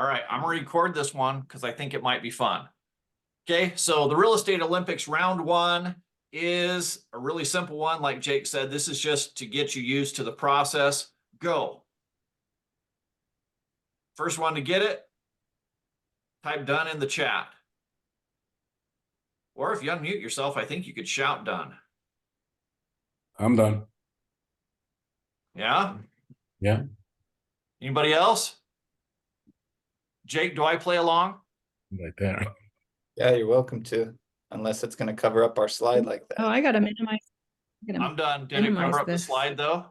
All right, I'm gonna record this one because I think it might be fun. Okay, so the Real Estate Olympics round one is a really simple one. Like Jake said, this is just to get you used to the process. Go. First one to get it, type done in the chat. Or if you unmute yourself, I think you could shout done. I'm done. Yeah? Yeah. Anybody else? Jake, do I play along? Right there. Yeah, you're welcome to, unless it's going to cover up our slide like that. Oh, I gotta minimize. I'm done. Did it cover up the slide though?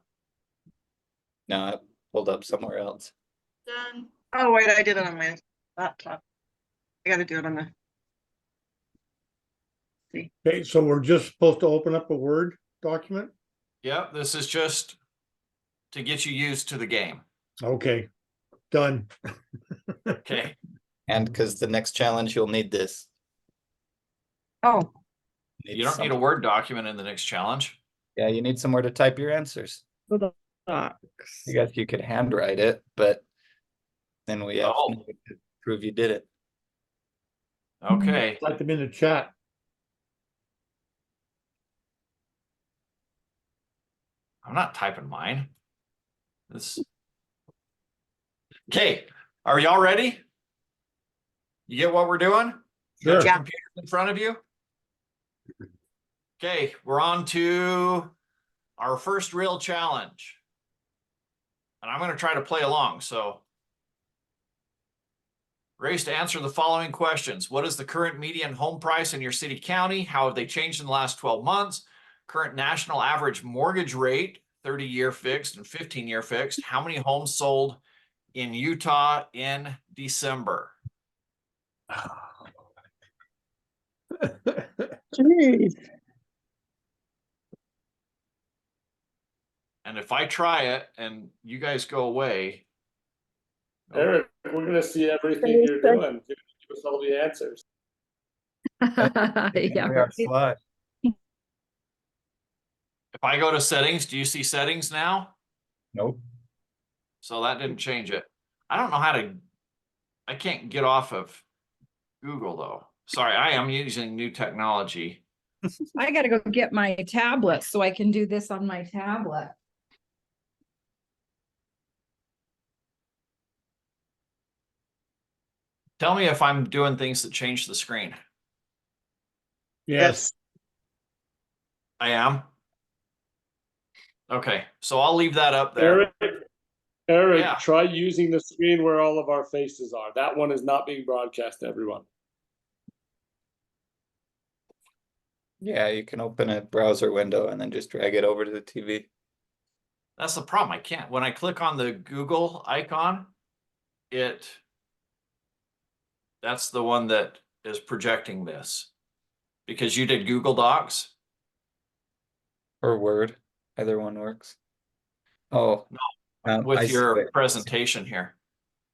No, I pulled up somewhere else. Done. Oh, wait, I did it on my laptop. I gotta do it on the. Okay, so we're just supposed to open up a Word document? Yep, this is just to get you used to the game. Okay, done. Okay. And because the next challenge, you'll need this. Oh, You don't need a Word document in the next challenge. Yeah, you need somewhere to type your answers. I guess you could handwrite it, but then we have to prove you did it. Okay. Type them in the chat. I'm not typing mine. This. Okay. Are y'all ready? You get what we're doing? Sure. Got your computers in front of you? Okay, we're on to our first real challenge. And I'm going to try to play along. So, race to answer the following questions. What is the current median home price in your city county? How have they changed in the last 12 months? Current national average mortgage rate, 30-year fixed and 15-year fixed. How many homes sold in Utah in December? geez. And if I try it and you guys go away. Eric, we're going to see everything you're doing. Give us all the answers. Yeah, Our slide. If I go to settings, do you see settings now? Nope. So that didn't change it. I don't know how to, I can't get off of Google though. Sorry, I am using new technology. I gotta go get my tablet so I can do this on my tablet. Tell me if I'm doing things that change the screen. Yes. I am. Okay, so I'll leave that up there. Eric, Yeah. try using the screen where all of our faces are. That one is not being broadcast to everyone. Yeah, you can open a browser window and then just drag it over to the TV. That's the problem. I can't. When I click on the Google icon, that's the one that is projecting this. Because you did Google Docs. Or Word. Either one works. Oh. No. With your presentation here.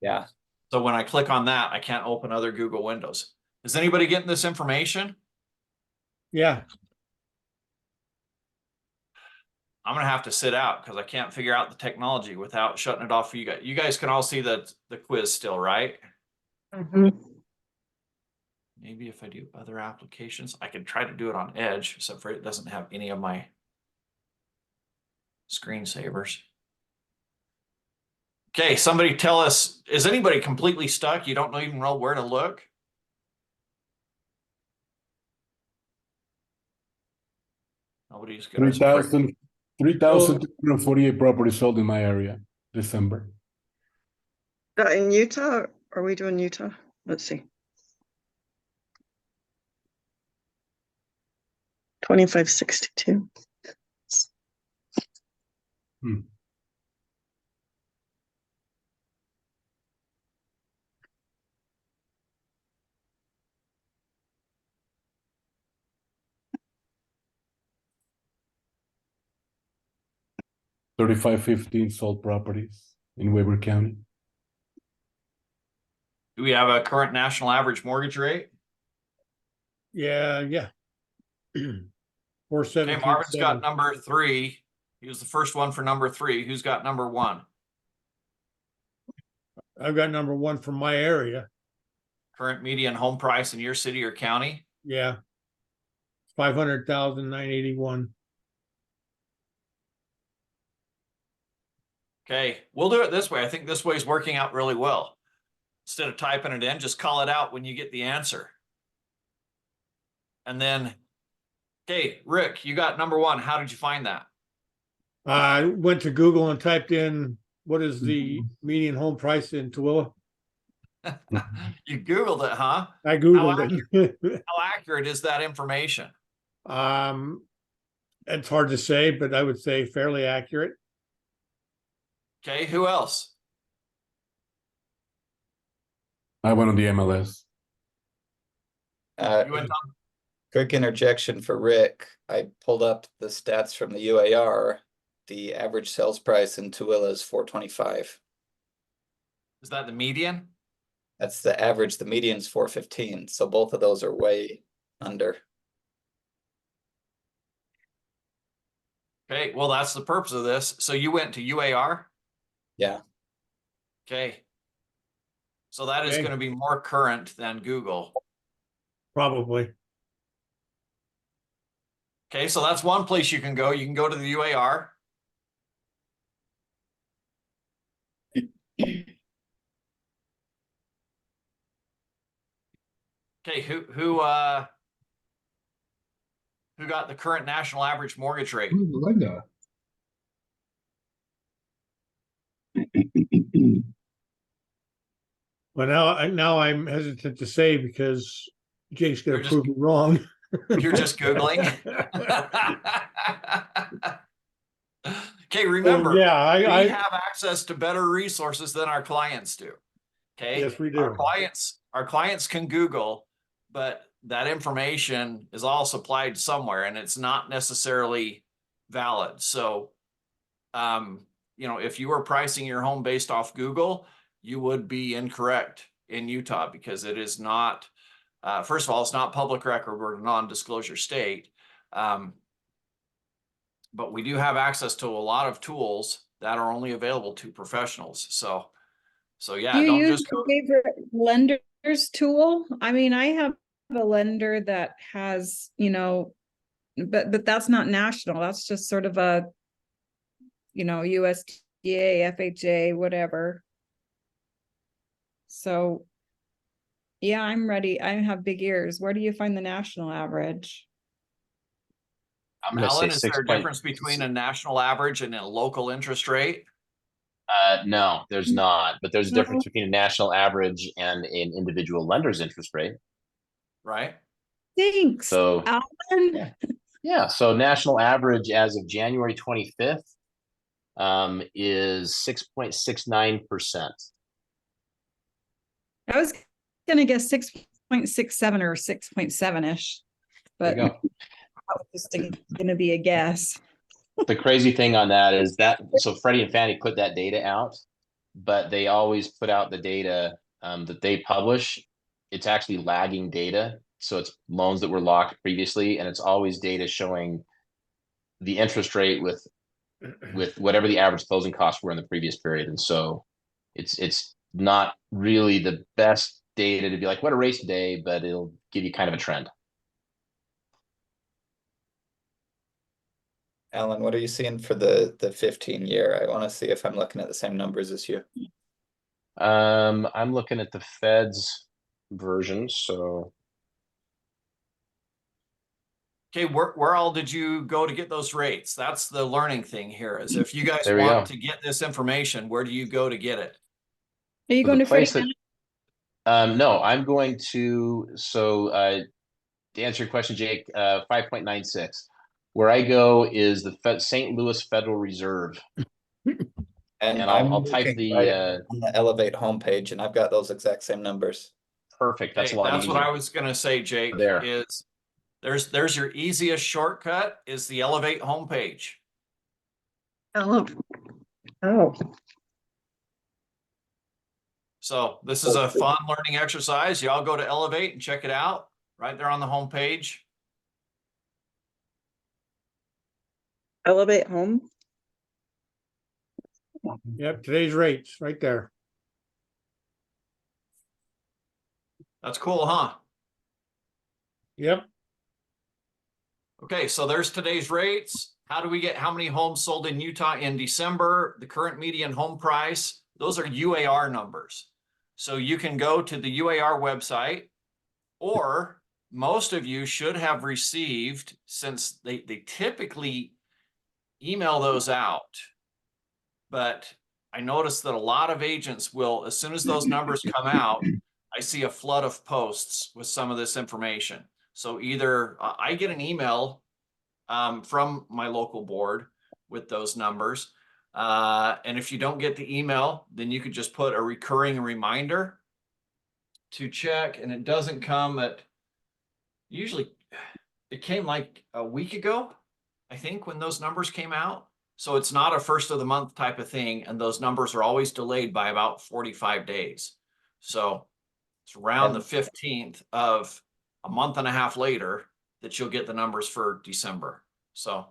Yeah. So when I click on that, I can't open other Google windows. Is anybody getting this information? Yeah. I'm going to have to sit out because I can't figure out the technology without shutting it off for you guys. You guys can all see the quiz still, right? Mm-hmm. Maybe if I do other applications, I could try to do it on Edge, except for it doesn't have any of my screensavers. Okay, somebody tell us, is anybody completely stuck? You don't even know where to look? Nobody's going to. 3,248 properties sold in my area, December. In Utah? Are we doing Utah? Let's see. 2562. Hmm. $3,515 sold properties in Weber County. Do we have a current national average mortgage rate? Yeah. 417. Okay, Marvin's got number 3. He was the first one for number 3. Who's got number 1? I've got number one from my area. Current median home price in your city or county? Yeah. 500,981. Okay, we'll do it this way. I think this way is working out really well. Instead of typing it in, just call it out when you get the answer. And then, okay, Rick, you got number one. How did you find that? I went to Google and typed in what is the median home price in Tooele. You Googled it, huh? I Googled it. How accurate is that information? It's hard to say, but I would say fairly accurate. Okay, who else? I went on the MLS. You went on, Quick interjection for Rick. I pulled up the stats from the UAR. The average sales price in Tooele is 425. is that the median? That's the average. The median's 415. So both of those are way under. Okay, well, that's the purpose of this. So you went to UAR? Yeah. Okay. So that is Okay. going to be more current than Google. Probably. Okay, so that's one place you can go. You can go to the UAR. Okay, who got the current national average mortgage rate? But now I'm hesitant to say because Jake's gonna You're just- prove me wrong. You're just Googling. Okay, remember, Yeah, we I have access to better resources than our clients do. Okay. Yes, we do. Our clients can Google, but that information is all supplied somewhere and it's not necessarily valid. So, if you were pricing your home based off Google, you would be incorrect in Utah because it is not, first of all, it's not public record. We're a non-disclosure state. But we do have access to a lot of tools that are only available to professionals. So yeah, Do you don't use just your go. favorite lender's tool? I mean, I have a lender that has, but that's not national. That's just sort of a, USDA, FHA, whatever. So, yeah, I'm ready. I have big ears. Where do you find the national average? I'm gonna Alan, say is six there a point. difference between a national average and a local interest rate? No, there's not, but there's a No. difference between a national average and an individual lender's interest rate. Right? Thanks, So Alan. yeah, so national average as of January 25th is 6.69%. I was gonna guess 6.67 or 6.7-ish, There but you that go. was just gonna be a guess. The crazy thing on that is that so Freddie and Fannie put that data out, but they always put out the data that they publish. It's actually lagging data. So it's loans that were locked previously, and it's always data showing the interest rate with whatever the average closing costs were in the previous period. And so it's not really the best data to be like, what a race today, but it'll give you kind of a trend. Alan, what are you seeing for the 15-year? I want to see if I'm looking at the same numbers as you. I'm looking at the Fed's version. So Okay, where all did you go to get those rates? That's the learning thing here is if you guys There we want go. to get this information, where do you go to get it? Are you So going the to Freddie place that Mac? no, I'm going to to answer your question, Jake, 5.96. Where I go is the St. Louis Federal Reserve. And I'll type looking the right on the Elevate homepage, and I've got those exact same numbers. perfect. That's Okay, a lot that's easier. what I was gonna say, Jake, There. is there's your easiest shortcut is the Elevate homepage. Oh, So this is a fun learning exercise. Y'all go to Elevate and check it out right there on the homepage. Elevate home. Yep, today's rates right there. That's cool, huh? Yep. Okay, so there's today's rates. How do we get how many homes sold in Utah in December? The current median home price, those are UAR numbers. So you can go to the UAR website, or most of you should have received, since they typically email those out. But I noticed that a lot of agents will, as soon as those numbers come out, I see a flood of posts with some of this information. So either I get an email from my local board with those numbers. And if you don't get the email, then you could just put a recurring reminder to check, and it doesn't come at, usually it came like a week ago, I think, when those numbers came out. So it's not a first of the month type of thing, and those numbers are always delayed by about 45 days. So it's around the 15th of a month and a half later that you'll get the numbers for December. So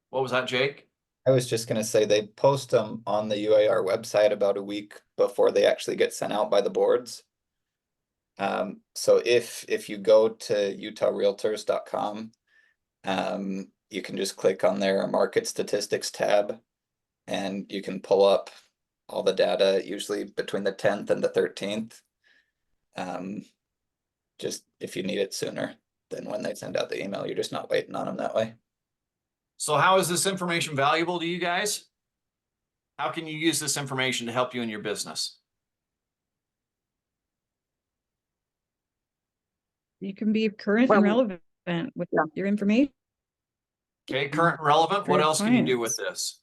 what was that, Jake? I was just gonna say they post them on the UAR website about a week before they actually get sent out by the boards. So if you go to utahrealtors.com, you can just click on their market statistics tab, and you can pull up all the data, usually between the 10th and the 13th. Just if you need it sooner than when they send out the email, you're just not waiting on them that way. So how is this information valuable to you guys? How can you use this information to help you in your business? You can be current and relevant with your information. Okay, current and relevant. What Great else can you do with clients. this?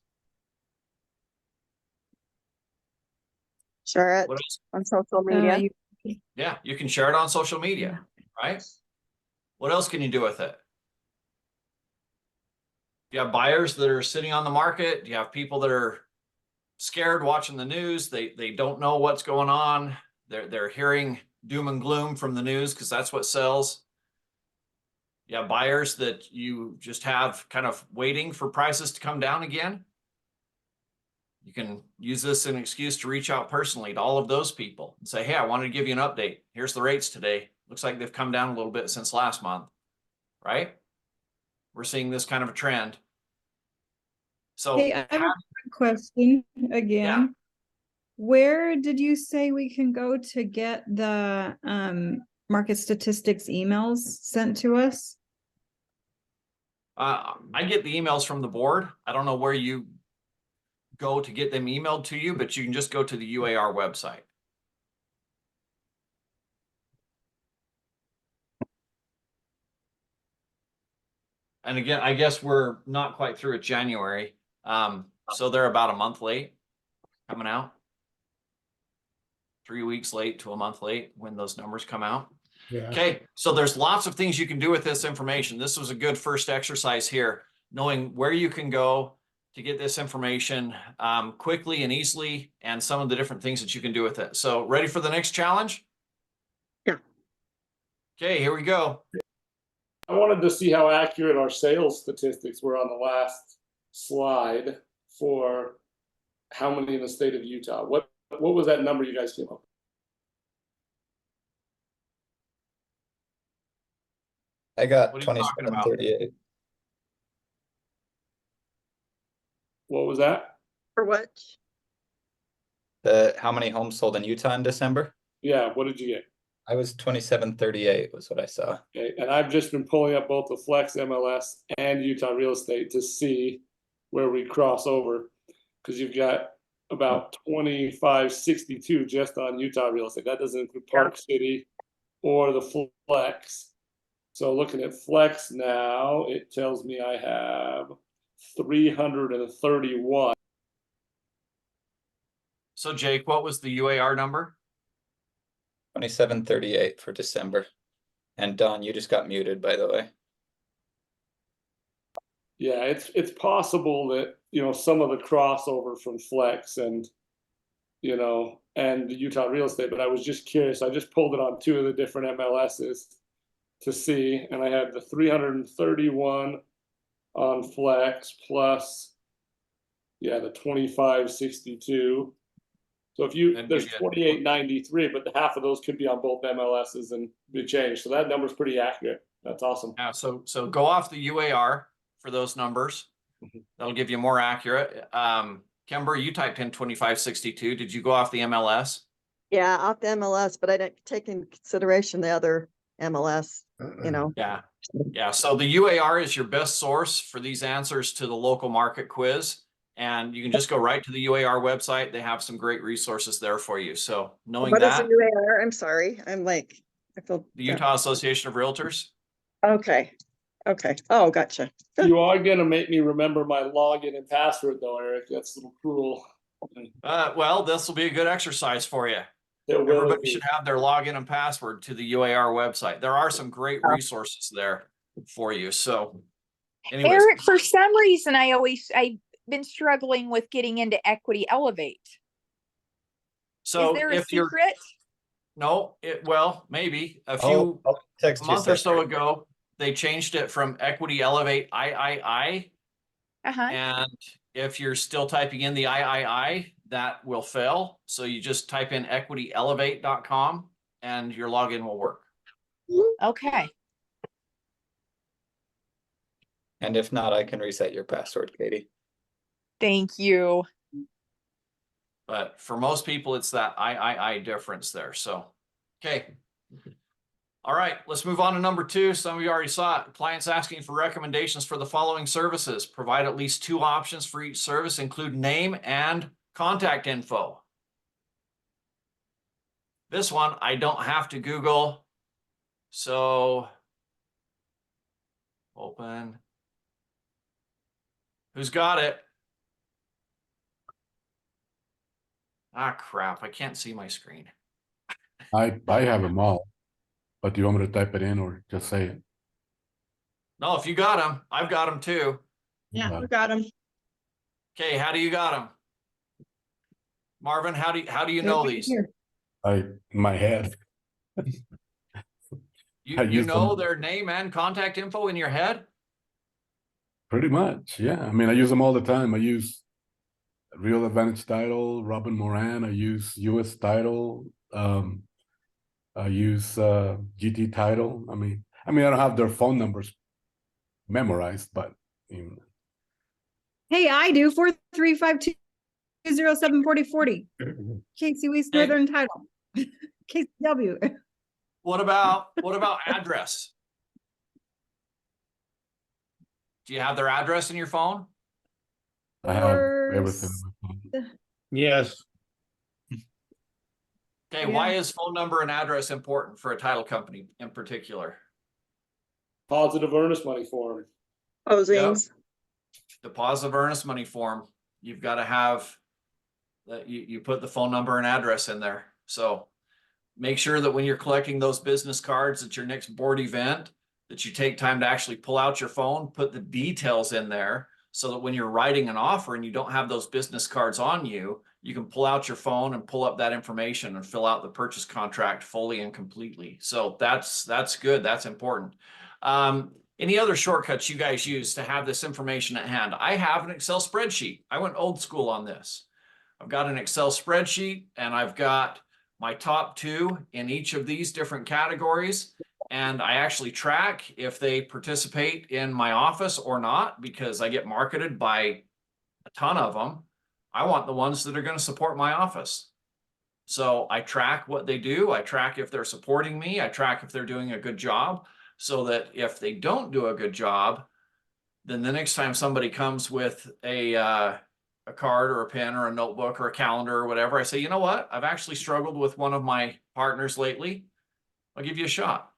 Share it What else? on social media. Yeah, you can share it on social media, right? What else can you do with it? Do you have buyers that are sitting on the market? Do you have people that are scared watching the news? They don't know what's going on. They're hearing doom and gloom from the news because that's what sells. You have buyers that you just have kind of waiting for prices to come down again. You can use this as an excuse to reach out personally to all of those people and say, hey, I wanted to give you an update. Here's the rates today. Looks like they've come down a little bit since last month, right? We're seeing this kind of a trend. So Hey, I have a quick question again. Yeah. Where did you say we can go to get the market statistics emails sent to us? I get the emails from the board. I don't know where you go to get them emailed to you, but you can just go to the UAR website. And again, I guess we're not quite through at January. So they're about a month late coming out. 3 weeks late to a month late when those numbers come out. Yeah. Okay, so there's lots of things you can do with this information. This was a good first exercise here, knowing where you can go to get this information quickly and easily, and some of the different things that you can do with it. So ready for the next challenge? Yeah. Okay, here we go. I wanted to see how accurate our sales statistics were on the last slide for how many in the state of Utah. What was that number you guys came up with? I got What are you talking about? 2738. What was that? For what? How many homes sold in Utah in December? Yeah, what did you get? I was 2738 was what I saw. Okay, and I've just been pulling up both the Flex MLS and Utah Real Estate to see where we cross over, because you've got about 2562 just on Utah Real Estate. That doesn't include Park City or the Flex. So looking at Flex now, it tells me I have 331. So Jake, what was the UAR number? 2738 for December. And Don, you just got muted, by the way. Yeah, it's possible that, some of the crossover from Flex and, and the Utah Real Estate, but I was just curious. I just pulled it on two of the different MLSs to see, and I had the 331 on Flex plus, the 2562. So if you, And there's give you- 2893, but half of those could be on both MLSs and be changed. So that number's pretty accurate. That's awesome. Yeah, so go off the UAR for those numbers. Mhm. That'll give you more accurate. Kimber, you typed in 2562. Did you go off the MLS? Yeah, off the MLS, but I didn't take into consideration the other MLS, you know. Yeah. Yeah. So the UAR is your best source for these answers to the local market quiz. And you can just go right to the UAR website. They have some great resources there for you. So knowing What is that, the UAR? I'm sorry. I'm like, I feel. the Utah Association of Realtors. Okay, okay. Oh, gotcha. You are gonna make me remember my login and password though, Eric. That's a little cruel. Well, this will be a good exercise for you. It will Everybody indeed. should have their login and password to the UAR website. There are some great resources there for you. So anyways, Eric, for some reason, I've been struggling with getting into Equity Elevate. so Is there a if you're, secret? no, well, maybe a I'll few text you month or so separate. ago, they changed it from Equity Elevate III. Uh-huh. And if you're still typing in the III, that will fail. So you just type in equityelevate.com and your login will work. Okay. And if not, I can reset your password, Katie. Thank you. But for most people, it's that III difference there. So, okay. All right, let's move on to number 2. Some of you already saw it. Clients asking for recommendations for the following services. Provide at least 2 options for each service, include name and contact info. This one, I don't have to Google. So, open. Who's got it? Ah, crap. I can't see my screen. I have them all, but do you want me to type it in or just say it? No, if you got them, I've got them too. Yeah, we got them. Okay, how do you got them? Marvin, how do you know these? In my head. You I use know them. their name and contact info in your head? Pretty much, yeah. I mean, I use them all the time. I use Real Advantage Title, Robin Moran. I use US Title. I use GT Title. I mean, I don't have their phone numbers memorized, but Hey, I do 4352074040. Casey Weiss Hey. Northern Title. KCW. What about address? Do you have their address in your phone? I have everything Course. on my phone. Yes. Okay, Yeah. why is phone number and address important for a title company in particular? Positive earnest money form. Closings. Deposit of earnest money form. You've got to have that you put the phone number and address in there. So make sure that when you're collecting those business cards at your next board event, that you take time to actually pull out your phone, put the details in there so that when you're writing an offer and you don't have those business cards on you, you can pull out your phone and pull up that information and fill out the purchase contract fully and completely. So that's good. That's important. Any other shortcuts you guys use to have this information at hand? I have an Excel spreadsheet. I went old school on this. I've got an Excel spreadsheet and I've got my top 2 in each of these different categories. And I actually track if they participate in my office or not, because I get marketed by a ton of them. I want the ones that are going to support my office. So I track what they do. I track if they're supporting me. I track if they're doing a good job, so that if they don't do a good job, then the next time somebody comes with a card or a pen or a notebook or a calendar or whatever, I say, you know what? I've actually struggled with one of my partners lately. I'll give you a shot.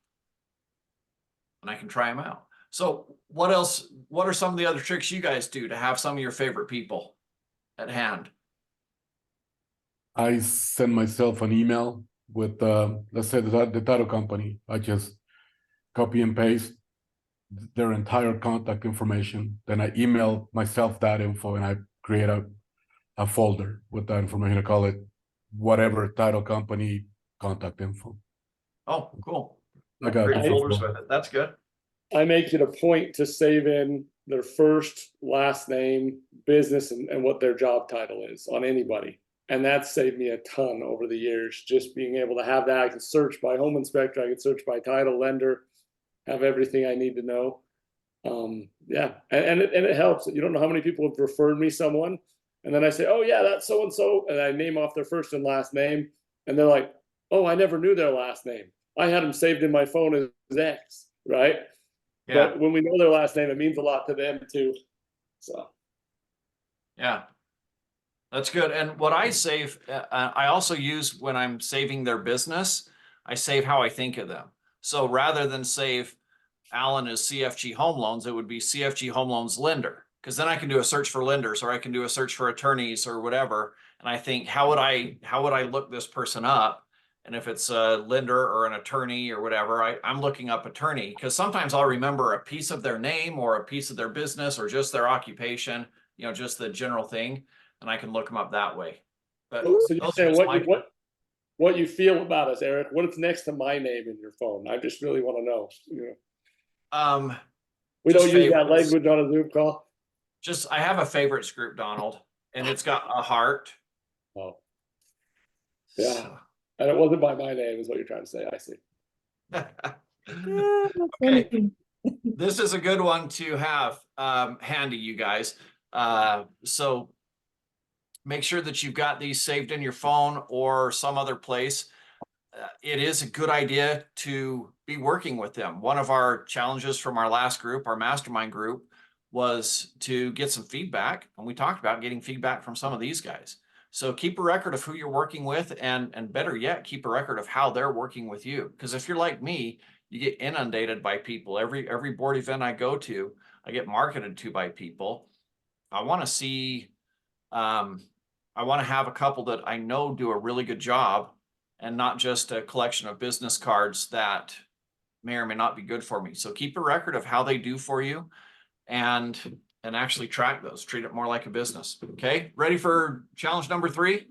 And I can try them out. So what else? What are some of the other tricks you guys do to have some of your favorite people at hand? I send myself an email with, let's say, the title company. I just copy and paste their entire contact information. Then I email myself that info and I create a folder with that information. I call it whatever title company contact info. Oh, cool. I got Great different folders with it. That's good. I make it a point to save in their first, last name, business, and what their job title is on anybody. And that's saved me a ton over the years, just being able to have that. I can search by home inspector, I can search by title, lender, have everything I need to know. Yeah, and it helps. You don't know how many people have referred me someone, and then I say, oh yeah, that's so and so, and I name off their first and last name, and they're like, oh, I never knew their last name. I had them saved in my phone as X, right? Yeah. But when we know their last name, it means a lot to them too. So Yeah. That's good. And what I save, I also use when I'm saving their business, I save how I think of them. So rather than save Alan as CFG Home Loans, it would be CFG Home Loans lender. Because then I can do a search for lenders, or I can do a search for attorneys or whatever. And I think, how would I look this person up? And if it's a lender or an attorney or whatever, I'm looking up attorney, because sometimes I'll remember a piece of their name or a piece of their business or just their occupation, just the general thing. And I can look them up that way. But so you're those are saying just what you feel about us, Eric? What is next to my name in your phone? I just really want to know. We just don't use that favorites. language on a Zoom call. Just, I have a favorites group, Donald, and it's got a heart. Oh, yeah. So- And it wasn't by my name, is what you're trying to say. I see. Okay. This is a good one to have handy, you guys. So make sure that you've got these saved in your phone or some other place. It is a good idea to be working with them. One of our challenges from our last group, our mastermind group, was to get some feedback. And we talked about getting feedback from some of these guys. So keep a record of who you're working with, and better yet, keep a record of how they're working with you. Because if you're like me, you get inundated by people. Every board event I go to, I get marketed to by people. I want to see, I want to have a couple that I know do a really good job, and not just a collection of business cards that may or may not be good for me. So keep a record of how they do for you, and actually track those. Treat it more like a business. Okay, ready for challenge number 3?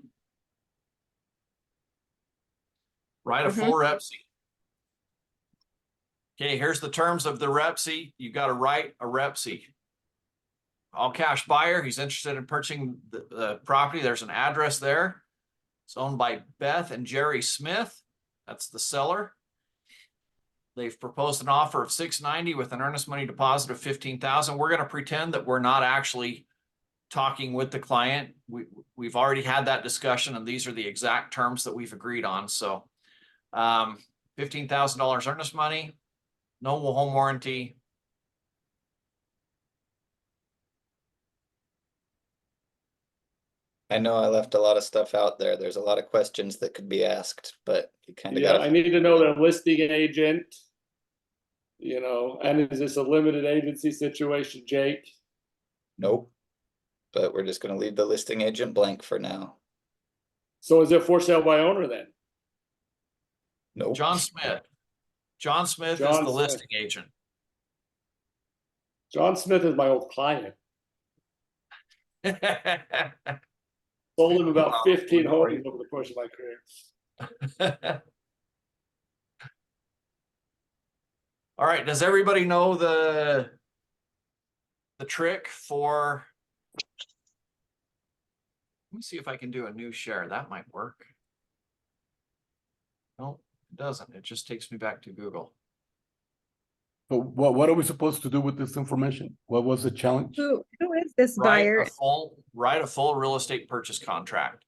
Write a full rep sheet. Okay, here's the terms of the rep sheet. You got to write a rep sheet. All cash buyer. He's interested in purchasing the property. There's an address there. It's owned by Beth and Jerry Smith. That's the seller. They've proposed an offer of $690 with an earnest money deposit of $15,000. We're going to pretend that we're not actually talking with the client. We've already had that discussion, and these are the exact terms that we've agreed on. So $15,000 earnest money, no home warranty. I know I left a lot of stuff out there. There's a lot of questions that could be asked, but you kind of Yeah, got I need to know their listing agent. And is this a limited agency situation, Jake? Nope. But we're just going to leave the listing agent blank for now. So is it for sale by owner then? Nope. John Smith. John Smith is John the Smith. listing agent. John Smith is my old client. Sold him about 15 homes over the course of my career. All right. Does everybody know the trick for? Let me see if I can do a new share. That might work. No, it doesn't. It just takes me back to Google. So what are we supposed to do with this information? What was the challenge? Who is this buyer? Write a full real estate purchase contract.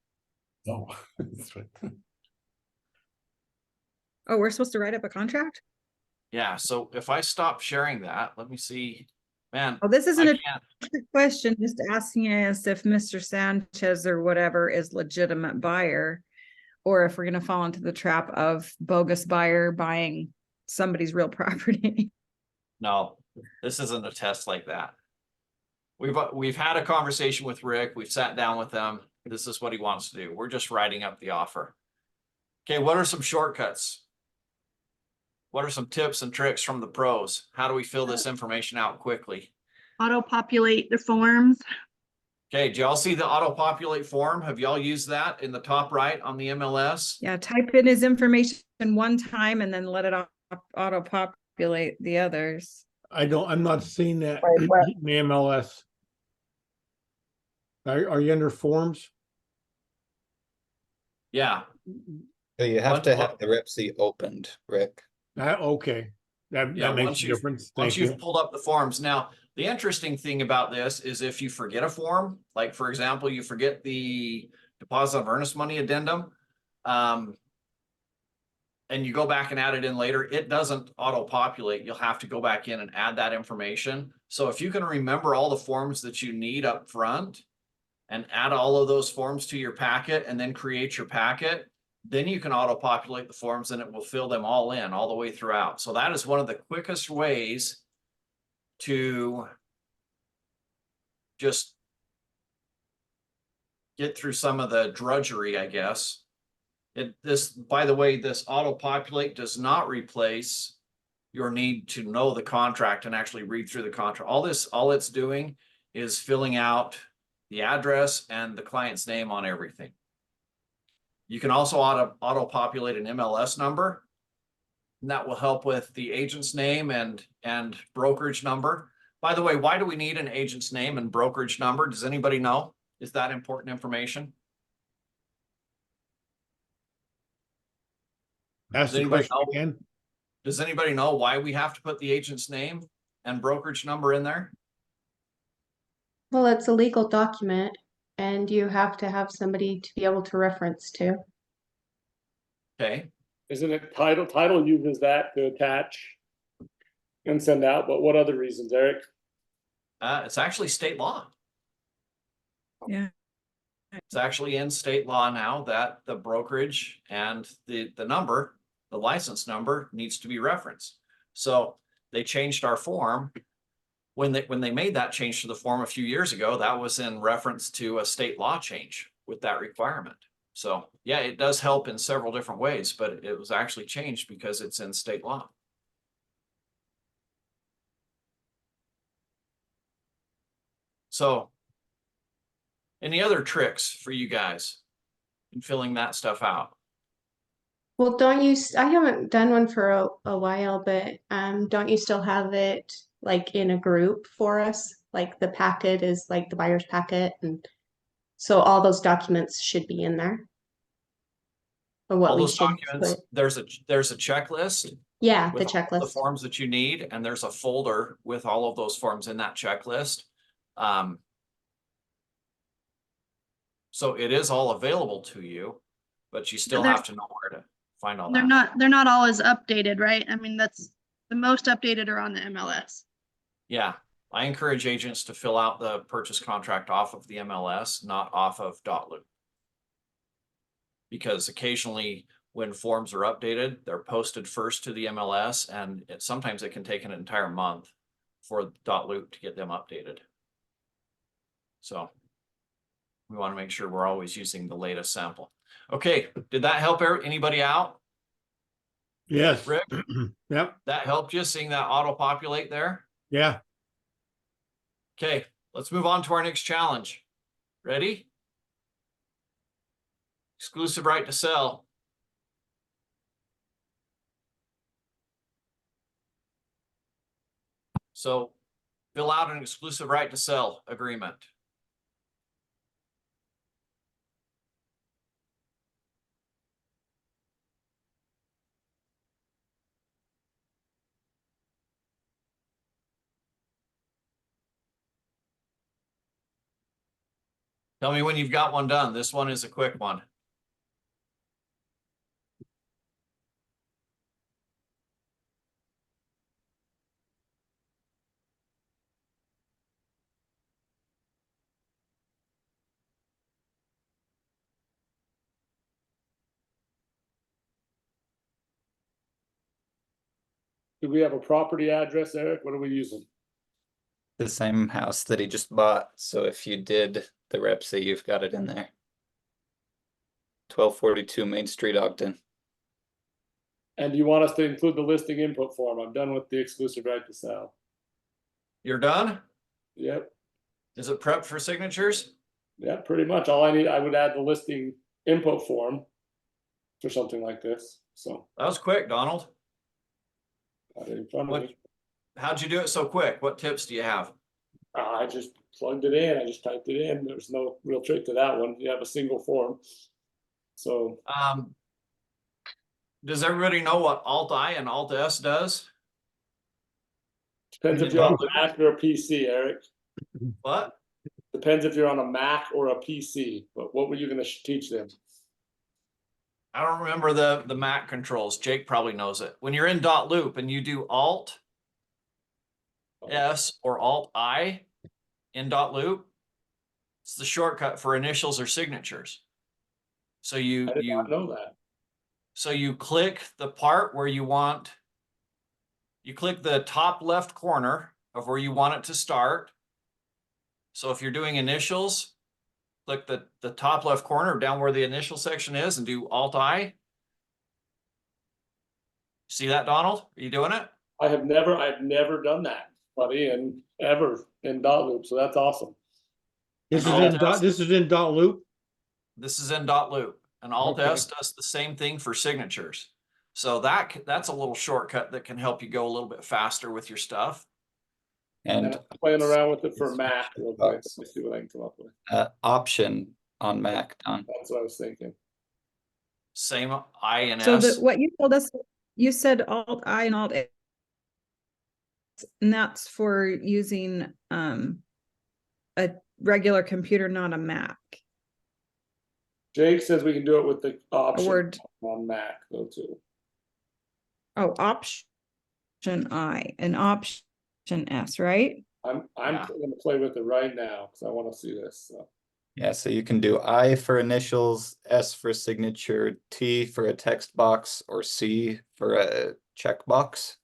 No, that's right. Oh, we're supposed to write up a contract? Yeah. So if I stop sharing that, let me see. Man, Oh, this isn't I a can't. trick question, just asking us if Mr. Sanchez or whatever is legitimate buyer, or if we're gonna fall into the trap of bogus buyer buying somebody's real property. No, this isn't a test like that. We've had a conversation with Rick. We've sat down with them. This is what he wants to do. We're just writing up the offer. Okay, what are some shortcuts? What are some tips and tricks from the pros? How do we fill this information out quickly? Auto-populate the forms. Okay, do y'all see the auto-populate form? Have y'all used that in the top right on the MLS? Yeah, type in his information one time and then let it auto populate the others. I'm not seeing that Right, in right. the MLS. Are you under forms? Yeah, So you have Once- to have the RIPC opened, Rick. Okay, that yeah, makes once a you've, difference. once Thank you've you. pulled up the forms. Now, the interesting thing about this is if you forget a form, like for example, you forget the deposit of earnest money addendum, and you go back and add it in later, it doesn't auto-populate. You'll have to go back in and add that information. So if you can remember all the forms that you need up front and add all of those forms to your packet and then create your packet, then you can auto-populate the forms and it will fill them all in all the way throughout. So that is one of the quickest ways to just get through some of the drudgery, I guess. By the way, this auto-populate does not replace your need to know the contract and actually read through the contract. All it's doing is filling out the address and the client's name on everything. You can also auto-populate an MLS number, and that will help with the agent's name and brokerage number. By the way, why do we need an agent's name and brokerage number? Does anybody know? Is that important information? Ask the anybody question know? again. Does anybody know why we have to put the agent's name and brokerage number in there? Well, it's a legal document and you have to have somebody to be able to reference to. Okay, Isn't it title? Title uses that to attach and send out, but what other reasons, Eric? it's actually state law. Yeah. It's actually in state law now that the brokerage and the number, the license number, needs to be referenced. So they changed our form. When they made that change to the form a few years ago, that was in reference to a state law change with that requirement. So yeah, it does help in several different ways, but it was actually changed because it's in state law. So any other tricks for you guys in filling that stuff out? Well, don't you, I haven't done one for a while, but don't you still have it like in a group for us? Like the packet is like the buyer's packet, and so all those documents should be in there. Or what All we those should documents, put. there's a checklist Yeah, the with all the checklist. forms that you need, and there's a folder with all of those forms in that checklist. So it is all available to you, but you still they're- have to know where to find all They're that. not always updated, right? I mean, that's the most updated are on the MLS. Yeah, I encourage agents to fill out the purchase contract off of the MLS, not off of .loop. Because occasionally when forms are updated, they're posted first to the MLS, and sometimes it can take an entire month for .loop to get them updated. So we want to make sure we're always using the latest sample. Okay, did that help anybody out? Yes. Rick? Yep. That helped you seeing that auto-populate there? Yeah. Okay, let's move on to our next challenge. Ready? Exclusive right to sell. So fill out an exclusive right to sell agreement. Tell me when you've got one done. This one is a quick one. Do we have a property address, Eric? What are we using? The same house that he just bought. So if you did the RIPC, you've got it in there. 1242 Main Street, Ogden. And do you want us to include the listing input form? I'm done with the exclusive right to sell. You're done? Yep. Is it prepped for signatures? Yeah, pretty much. All I need, I would add the listing input form for something like this. So That was quick, Donald. got it in front of What, me. how'd you do it so quick? What tips do you have? I just plugged it in. I just typed it in. There's no real trick to that one. You have a single form. So Does everybody know what Alt-I and Alt-S does? depends if you're on a Mac or a PC, Eric. What? Depends if you're on a Mac or a PC. But what were you going to teach them? I don't remember the Mac controls. Jake probably knows it. When you're in dot loop and you do Alt S or Alt I in dot loop, it's the shortcut for initials or signatures. So I did not know that. So you click the part where you click the top left corner of where you want it to start. So if you're doing initials, click the top left corner down where the initial section is and do Alt I. See that, Donald? Are you doing it? I've never done that, buddy, and ever in dot loop. So that's awesome. This is in dot loop. This is in dot loop, and Alt Okay. S does the same thing for signatures. So that's a little shortcut that can help you go a little bit faster with your stuff. And I'm playing around with it for Mac real quick. Let me see what I can come up with. Option on Mac, Don. That's what I was thinking. Same I and So S. what you told us, you said Alt I and Alt S, and that's for using a regular computer, not a Mac. Jake says we can do it with the option Word. on Mac though too. Oh, option I and option S, right? I'm Yeah. going to play with it right now because I want to see this. So. Yeah, so you can do I for initials, S for signature, T for a text box, or C for a checkbox.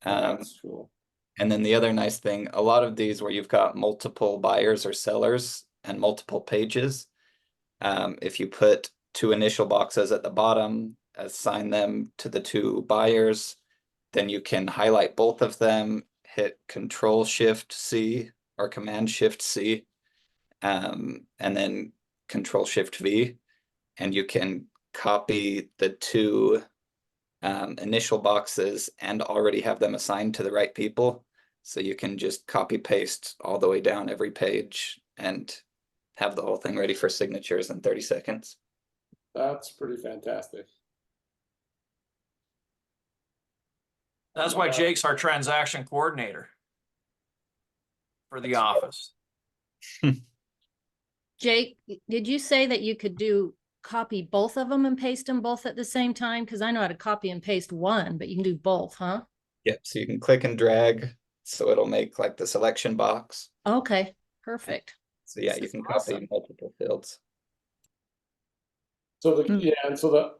That's cool. And then the other nice thing, a lot of these where you've got multiple buyers or sellers and multiple pages, if you put two initial boxes at the bottom, assign them to the two buyers, then you can highlight both of them, hit Control Shift C or Command Shift C, and then Control Shift V, and you can copy the two initial boxes and already have them assigned to the right people. So you can just copy paste all the way down every page and have the whole thing ready for signatures in 30 seconds. That's pretty fantastic. That's why Jake's our transaction coordinator for the office. Jake, did you say that you could copy both of them and paste them both at the same time? Because I know how to copy and paste one, but you can do both, huh? Yep, so you can click and drag, so it'll make like the selection box. Okay, perfect. So yeah, This you is can awesome. copy multiple fields. So the and so the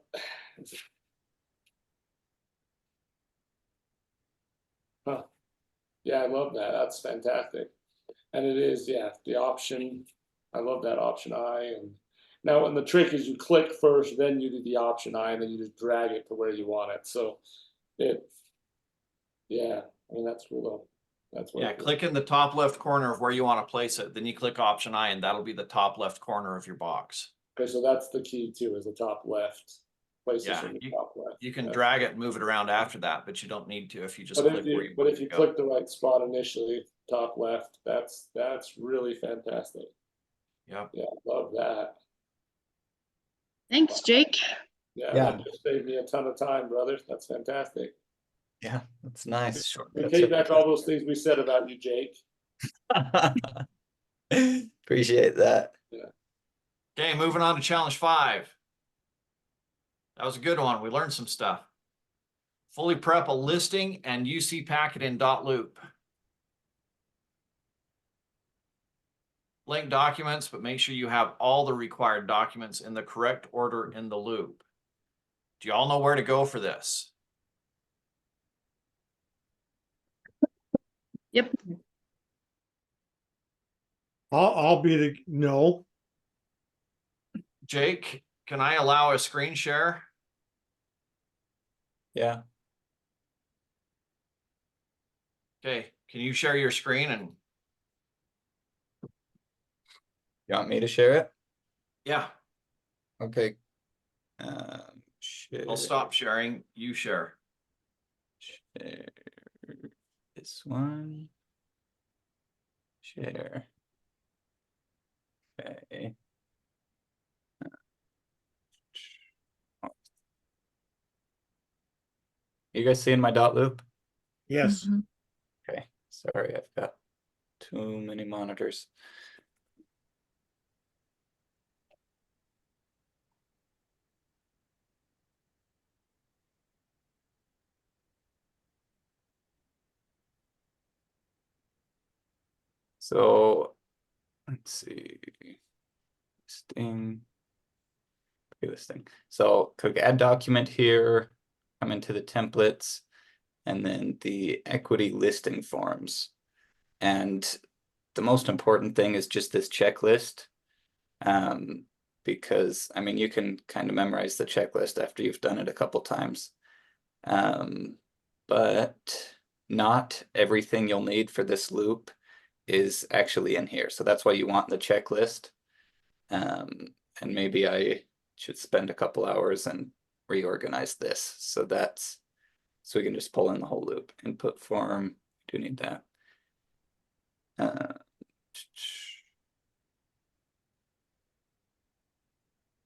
huh. Yeah, I love that. That's fantastic. And it is, yeah, the option. I love that option I. And now, and the trick is you click first, then you do the option I, and then you just drag it to where you want it. So yeah, I mean, that's cool though. That's what. Yeah, click in the top left corner of where you want to place it. Then you click Option I, and that'll be the top left corner of your box. Okay, so that's the key too, is the top left. Place Yeah, in the top left. You can Yeah. drag it and move it around after that, but you don't need to if you just But click where you but want if to you go. click the right spot initially, top left, that's really fantastic. Yep. Yeah, love that. Thanks, Jake. Yeah, Yeah. that just saved me a ton of time, brother. That's fantastic. Yeah, that's nice. And take back all those things we said about you, Jake. Appreciate that. Okay, moving on to challenge 5. That was a good one. We learned some stuff. Fully prep a listing and UC packet in dot loop. Link documents, but make sure you have all the required documents in the correct order in the loop. Do you all know where to go for this? Yep. I'll be the no. Jake, can I allow a screen share? Yeah. Okay, can you share your screen and You want me to share it? yeah, Okay. Share, I'll stop sharing. You share. share this one. Share. Okay. you guys seeing my dot loop? Yes. Mhm. Okay, sorry, I've got too many monitors. So let's see. Listing. Listing. So click add document here, come into the templates, and then the equity listing forms. And the most important thing is just this checklist. Because I mean, you can kind of memorize the checklist after you've done it a couple times. But not everything you'll need for this loop is actually in here. So that's why you want the checklist. And maybe I should spend a couple hours and reorganize this. So we can just pull in the whole loop. Input form, do need that.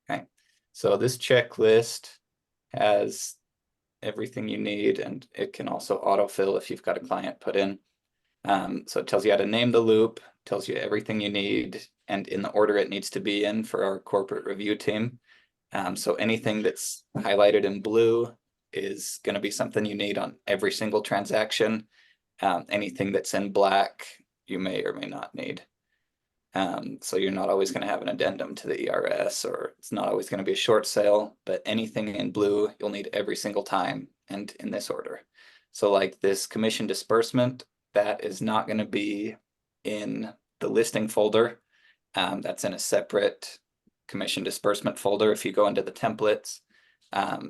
Okay, so this checklist has everything you need, and it can also autofill if you've got a client put in. So it tells you how to name the loop, tells you everything you need, and in the order it needs to be in for our corporate review team. So anything that's highlighted in blue is going to be something you need on every single transaction. Anything that's in black, you may or may not need. So you're not always going to have an addendum to the ERS, or it's not always going to be a short sale, but anything in blue, you'll need every single time and in this order. So like this commission disbursement, that is not going to be in the listing folder. That's in a separate commission disbursement folder if you go into the templates.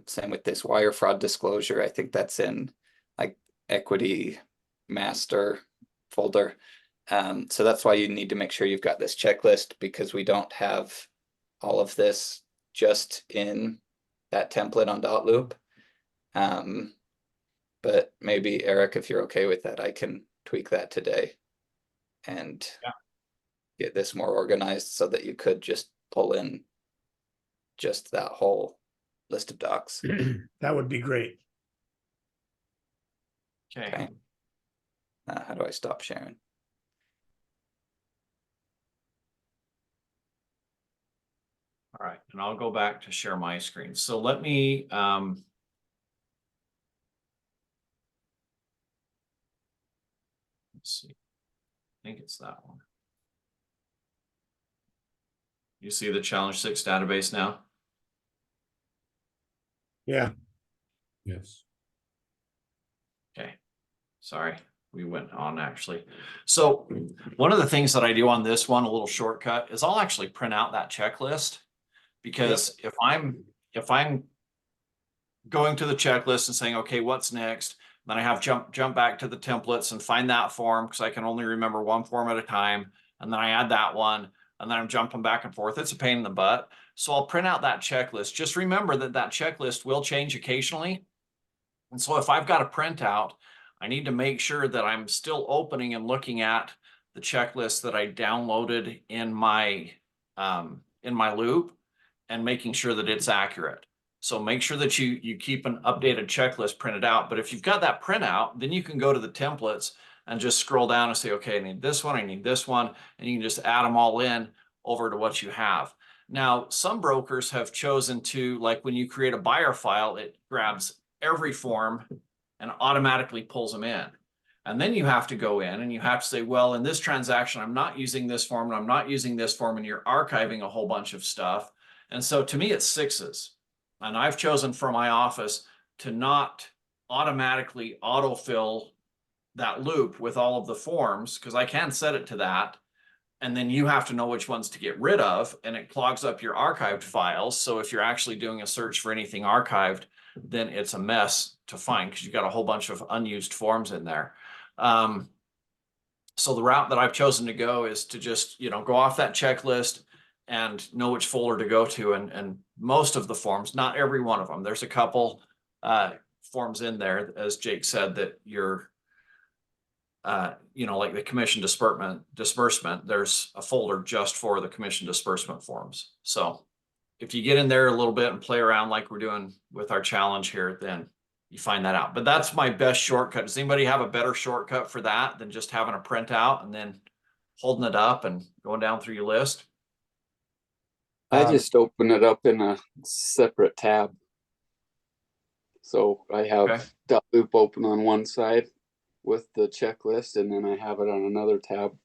Same with this wire fraud disclosure. I think that's in like equity master folder. So that's why you need to make sure you've got this checklist, because we don't have all of this just in that template on dot loop. But maybe Eric, if you're okay with that, I can tweak that today and get this more organized so that you could just pull in just that whole list of docs. That would be great. Okay. How do I stop sharing? All right, and I'll go back to share my screen. So let me let's see. I think it's that one. You see the Challenge 6 database now? Yeah. Yes. Okay, sorry, we went on actually. So one of the things that I do on this one, a little shortcut, is I'll actually print out that checklist, because if I'm going to the checklist and saying, okay, what's next? Then I have jump back to the templates and find that form, because I can only remember one form at a time. And then I add that one, and then I'm jumping back and forth. It's a pain in the butt. So I'll print out that checklist. Just remember that that checklist will change occasionally. And so if I've got a printout, I need to make sure that I'm still opening and looking at the checklist that I downloaded in my loop, and making sure that it's accurate. So make sure that you keep an updated checklist printed out. But if you've got that printout, then you can go to the templates and just scroll down and say, okay, I need this one, I need this one, and you can just add them all in over to what you have. Now, some brokers have chosen to, like when you create a buyer file, it grabs every form and automatically pulls them in. And then you have to go in and you have to say, well, in this transaction, I'm not using this form and I'm not using this form, and you're archiving a whole bunch of stuff. And so to me, it's sixes. And I've chosen for my office to not automatically autofill that loop with all of the forms, because I can set it to that. And then you have to know which ones to get rid of, and it clogs up your archived files. So if you're actually doing a search for anything archived, then it's a mess to find, because you've got a whole bunch of unused forms in there. So the route that I've chosen to go is to just, go off that checklist and know which folder to go to. And most of the forms, not every one of them, there's a couple forms in there, as Jake said, that you're, like the commission disbursement, there's a folder just for the commission disbursement forms. So if you get in there a little bit and play around like we're doing with our challenge here, then you find that out. But that's my best shortcut. Does anybody have a better shortcut for that than just having a printout and then holding it up and going down through your list? I just open it up in a separate tab. So I have Okay. that loop open on one side with the checklist, and then I have it on another tab.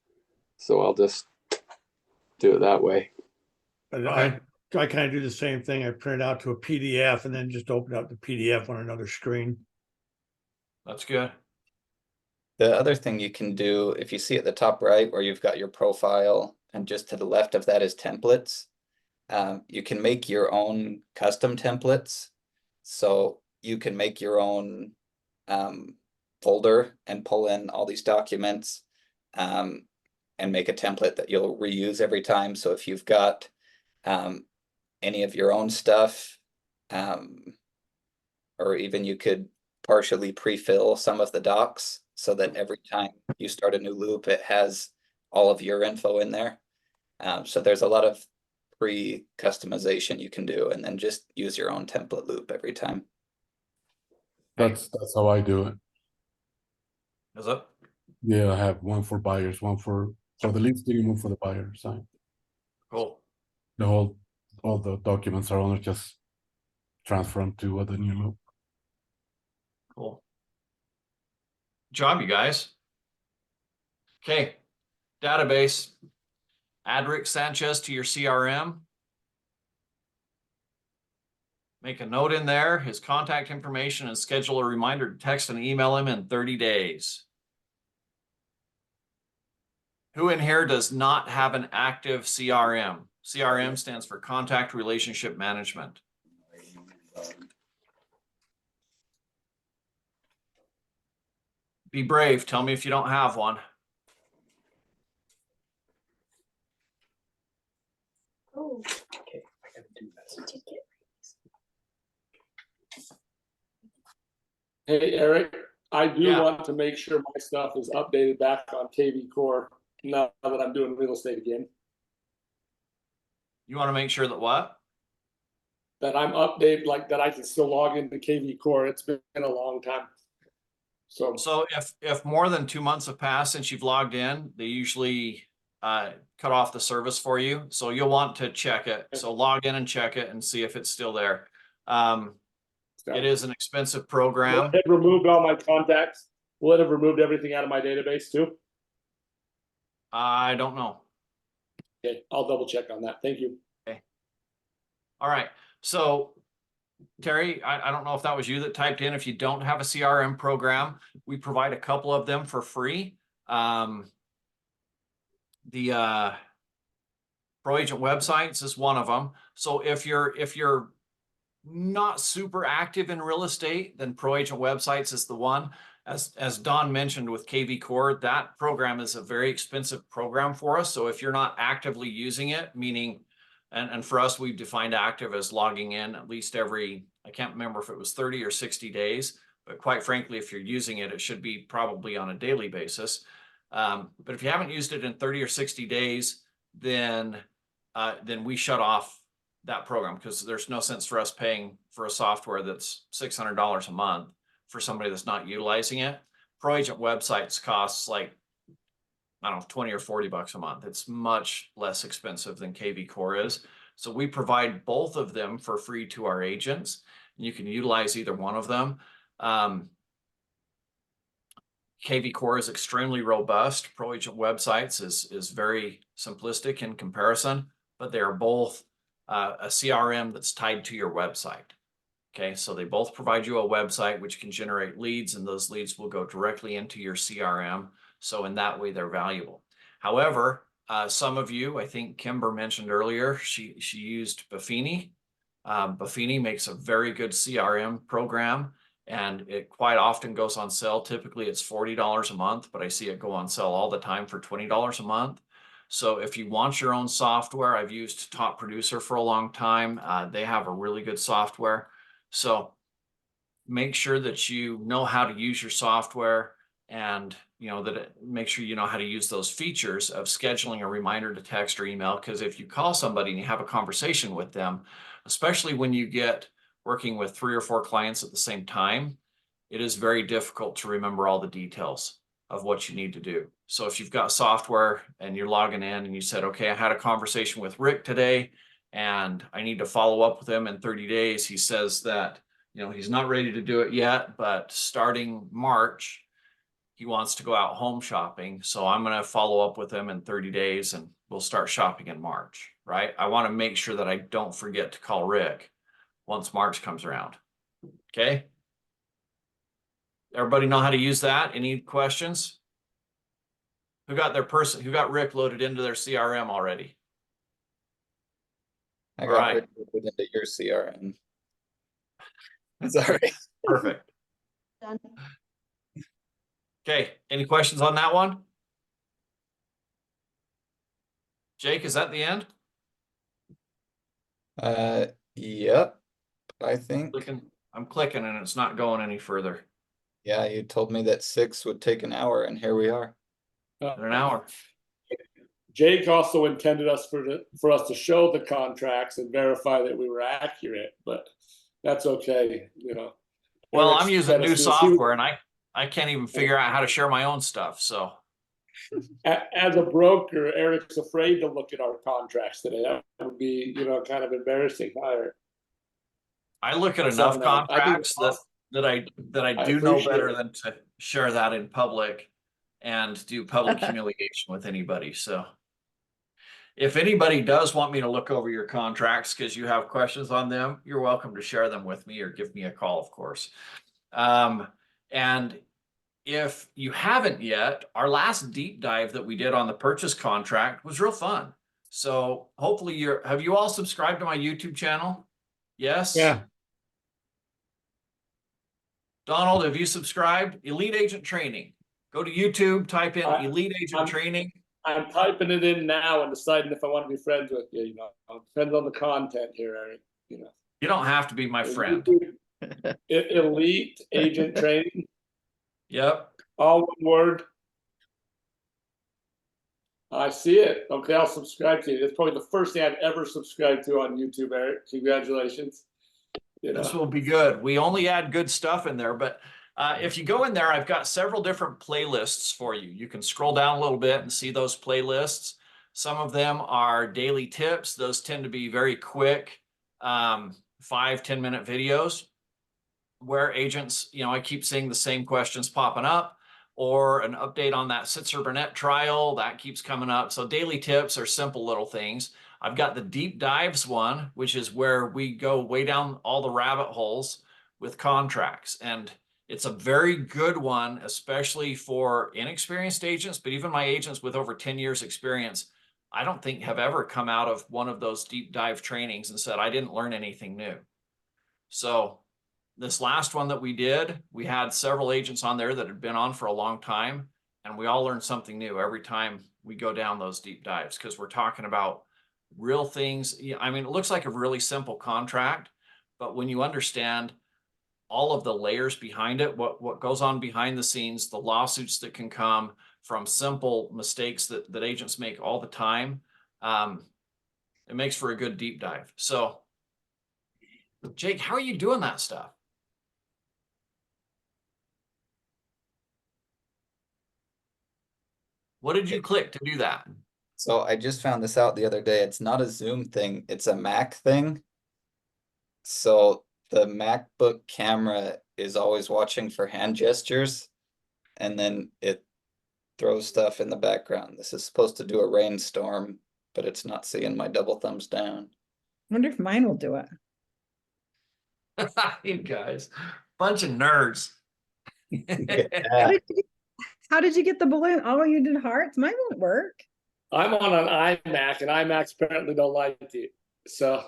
So I'll just do it that way. And Okay. I kind of do the same thing. I print it out to a PDF and then just open up the PDF on another screen. That's good. The other thing you can do, if you see at the top right where you've got your profile and just to the left of that is templates, you can make your own custom templates. So you can make your own folder and pull in all these documents and make a template that you'll reuse every time. So if you've got any of your own stuff, or even you could partially pre-fill some of the docs so that every time you start a new loop, it has all of your info in there. So there's a lot of pre-customization you can do, and then just use your own template loop every time. That's how I do it. Is it? Yeah, I have one for buyers, one for the listing, and one for the buyer side. Cool. The whole, all the documents are on it, just transfer them to the new loop. Cool. Good job, you guys. Okay. Database. Add Rick Sanchez to your CRM. Make a note in there, his contact information, and schedule a reminder to text and email him in 30 days. Who in here does not have an active CRM? CRM stands for Contact Relationship Management. Be brave. Tell me if you don't have one. Oh, Okay, I gotta do that. Hey, Eric, I do Yeah. want to make sure my stuff is updated back on KV Core now that I'm doing real estate again. You want to make sure that what? That I'm updated, like that I can still log into KV Core. It's been a long time. So if more than 2 months have passed since you've logged in, they usually cut off the service for you. So you'll want to check it. So log in and check it and see if it's still there. It is an expensive program. Will it have removed all my contacts? Will it have removed everything out of my database too? I don't know. Okay, I'll double check on that. Thank you. Okay. All right. So Terry, I don't know if that was you that typed in. If you don't have a CRM program, we provide a couple of them for free. The Pro Agent Websites is one of them. So if you're not super active in real estate, then Pro Agent Websites is the one. As Don mentioned with KV Core, that program is a very expensive program for us. So if you're not actively using it, meaning, and for us, we've defined active as logging in at least every, I can't remember if it was 30 or 60 days, but quite frankly, if you're using it, it should be probably on a daily basis. But if you haven't used it in 30 or 60 days, then we shut off that program, because there's no sense for us paying for a software that's $600 a month for somebody that's not utilizing it. Pro Agent Websites costs like, I don't know, 20 or 40 bucks a month. It's much less expensive than KV Core is. So we provide both of them for free to our agents. You can utilize either one of them. KV Core is extremely robust. Pro Agent Websites is very simplistic in comparison, but they are both a CRM that's tied to your website. Okay, so they both provide you a website which can generate leads, and those leads will go directly into your CRM. So in that way, they're valuable. However, some of you, I think Kimber mentioned earlier, she used Buffini. Buffini makes a very good CRM program, and it quite often goes on sale. Typically, it's $40 a month, but I see it go on sale all the time for $20 a month. So if you want your own software, I've used Top Producer for a long time. They have a really good software. So make sure that you know how to use your software, and make sure you know how to use those features of scheduling a reminder to text or email. Because if you call somebody and you have a conversation with them, especially when you get working with 3 or 4 clients at the same time, it is very difficult to remember all the details of what you need to do. So if you've got software and you're logging in and you said, okay, I had a conversation with Rick today and I need to follow up with him in 30 days. He says that, you know, he's not ready to do it yet, but starting March, he wants to go out home shopping. So I'm going to follow up with him in 30 days and we'll start shopping in March, right? I want to make sure that I don't forget to call Rick once March comes around. Okay. Everybody know how to use that? Any questions? Who got Rick loaded into their CRM already? I All got right. Rick loaded into your CRM. Sorry. Perfect. Done. Okay. Any questions on that one? Jake, is that the end? Yep, I think. I'm clicking and it's not going any further. Yeah, you told me that 6 would take an hour, and here we are. In an hour. Jake also intended us for us to show the contracts and verify that we were accurate, but that's okay, you know. Well, Eric's I'm using new Genesis, software and I can't even figure out how to share my own stuff. So as a broker, Eric's afraid to look at our contracts today. That would be, you know, kind of embarrassing. I look at That's enough something I do. contracts that I I do know appreciate better it. than to share that in public and do public humiliation with anybody. So if anybody does want me to look over your contracts because you have questions on them, you're welcome to share them with me or give me a call, of course. And if you haven't yet, our last deep dive that we did on the purchase contract was real fun. So hopefully have you all subscribed to my YouTube channel? Yes? Yeah. Donald, have you subscribed? Elite Agent Training. Go to YouTube, type in Elite Agent Training. I'm typing it in now and deciding if I want to be friends with you. You know, it depends on the content here, Eric. You know, you don't have to be my friend. Elite Agent Training. Yep. All one word. I see it. Okay, I'll subscribe to you. That's probably the first thing I've ever subscribed to on YouTube, Eric. Congratulations. You know. This will be good. We only add good stuff in there, but if you go in there, I've got several different playlists for you. You can scroll down a little bit and see those playlists. Some of them are daily tips. Those tend to be very quick, 5-10 minute videos where agents, you know, I keep seeing the same questions popping up, or an update on that Sitzer Burnett trial that keeps coming up. So daily tips are simple little things. I've got the deep dives one, which is where we go way down all the rabbit holes with contracts. And it's a very good one, especially for inexperienced agents, but even my agents with over 10 years experience, I don't think have ever come out of one of those deep dive trainings and said, I didn't learn anything new. So this last one that we did, we had several agents on there that had been on for a long time, and we all learned something new every time we go down those deep dives, because we're talking about real things. I mean, it looks like a really simple contract, but when you understand all of the layers behind it, what goes on behind the scenes, the lawsuits that can come from simple mistakes that agents make all the time, it makes for a good deep dive. So, Jake, how are you doing that stuff? What did you click to do that? So I just found this out the other day. It's not a Zoom thing, it's a Mac thing. So the MacBook camera is always watching for hand gestures, and then it throws stuff in the background. This is supposed to do a rainstorm, but it's not seeing my double thumbs down. Wonder if mine will do it. You guys, bunch of nerds. Yeah. How did you get the balloon? Oh, you did hearts? Mine won't work. I'm on an iMac, and iMacs apparently don't like it. So,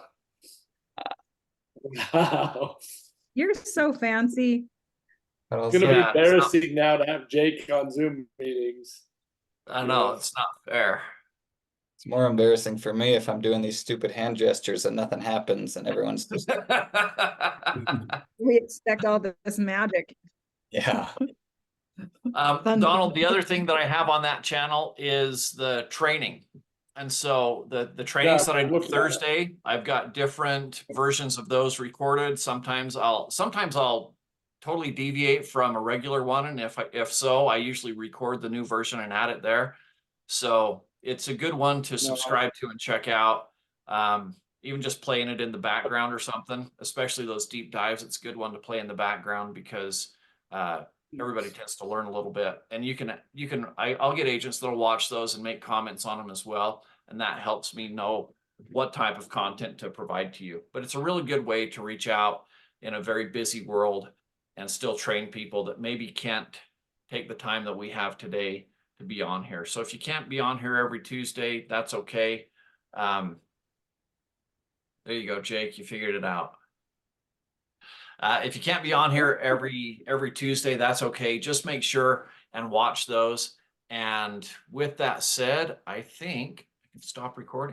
wow. You're so fancy. It's going to be embarrassing now to have Jake on Zoom meetings. I know, it's not fair. It's more embarrassing for me if I'm doing these stupid hand gestures and nothing happens and everyone's just We expect all this magic. yeah. Donald, the other thing that I have on that channel is the training. And so the trainings that I do Thursday, I've got different versions of those recorded. Sometimes I'll totally deviate from a regular one? And if so, I usually record the new version and add it there. So it's a good one to subscribe to and check out. Even just playing it in the background or something, especially those deep dives, it's a good one to play in the background because everybody tends to learn a little bit. And I'll get agents that'll watch those and make comments on them as well. And that helps me know what type of content to provide to you. But it's a really good way to reach out in a very busy world and still train people that maybe can't take the time that we have today to be on here. So if you can't be on here every Tuesday, that's okay. There you go, Jake, you figured it out. If you can't be on here every Tuesday, that's okay. Just make sure and watch those. And with that said, I think I can stop recording.